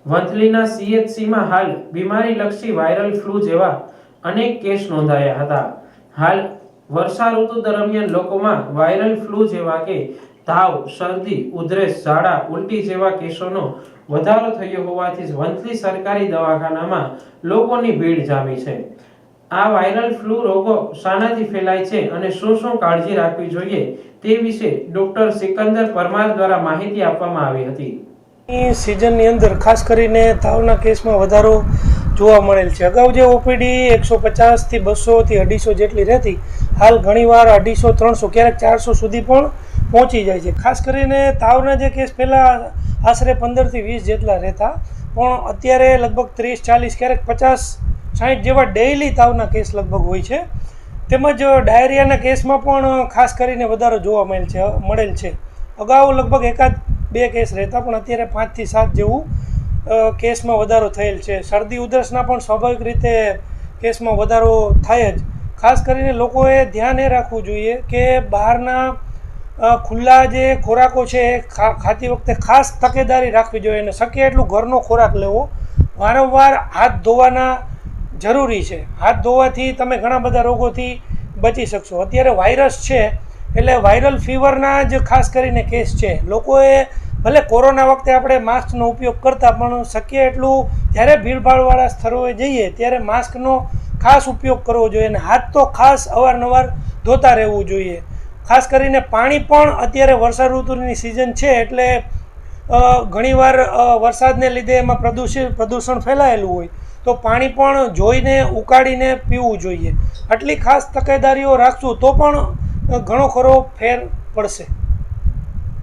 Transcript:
વંથલીના CHCમાં હાલ બીમારીલક્ષી viral flu જેવા અનેક કેસ નોંધાયા હતા। હાલ વર્ષા ઋતુ દરમિયાન લોકોમાં વાયરલ ફ્લૂ જેવા કે તાવ, શરદી, ઉધરસ, ઝાડા, ઉલટી જેવા કેસોનો વધારો થયો હોવાથી વંથલી સરકારી દવાખાનામાં લોકોની ભીડ જામી છે। આ વાયરલ ફ્લૂ રોગો શાનાથી ફેલાય છે અને શું કાળજી રાખવી જોઈએ તે વિશે ડોક્ટર સિકંદર પરમાર દ્વારા માહિતી આપવામાં આવી હતી। સિઝનની અંદર ખાસ કરીને તાવના કેસમાં વધારો જોવા મળેલ છે। અગાઉ જે ઓપીડી 150 થી 200 થી 250 જેટલી રહેતી, હાલ ઘણીવાર 250, 300, ક્યારેક 400 સુધી પણ પહોંચી જાય છે। ખાસ કરીને તાવના જે કેસ પહેલાં આશરે 15 થી 20 જેટલા રહેતા, પણ અત્યારે લગભગ 30, 40, ક્યારેક 50, 60 જેવા ડેઇલી તાવના કેસ લગભગ હોય છે। તેમજ ડાયરિયાના કેસમાં પણ ખાસ કરીને વધારો જોવા મળેલ છે। અગાઉ લગભગ 1-2 કેસ રહેતા, પણ અત્યારે 5 થી 7 જેવું કેસમાં વધારો થયેલ છે। શરદી ઉધરસના પણ સ્વાભાવિક રીતે કેસમાં વધારો થાય જ। ખાસ કરીને લોકોએ ધ્યાન એ રાખવું જોઈએ કે બહારના ખુલ્લા જે ખોરાકો છે એ ખાતી વખતે ખાસ તકેદારી રાખવી જોઈએ અને શક્ય એટલું ઘરનો ખોરાક લેવો। વારંવાર હાથ ધોવાના જરૂરી છે। હાથ ધોવાથી તમે ઘણા બધા રોગોથી બચી શકશો। અત્યારે વાયરસ છે એટલે વાયરલ ફીવરના જ ખાસ કરીને કેસ છે। લોકોએ ભલે કોરોના વખતે આપણે માસ્કનો ઉપયોગ કરતા, પણ શક્ય એટલું જ્યારે ભીડભાડવાળા સ્થળોએ જઈએ ત્યારે માસ્કનો ખાસ ઉપયોગ કરવો જોઈએ અને હાથ તો ખાસ અવારનવાર ધોતા રહેવું જોઈએ। ખાસ કરીને પાણી પણ અત્યારે વર્ષા ઋતુની સિઝન છે એટલે ઘણીવાર વરસાદને લીધે એમાં પ્રદૂષણ ફેલાયેલું હોય, તો પાણી પણ જોઈને ઉકાળીને પીવું જોઈએ। આટલી ખાસ તકેદારીઓ રાખશું તો પણ ઘણો ખરો ફેર પડશે।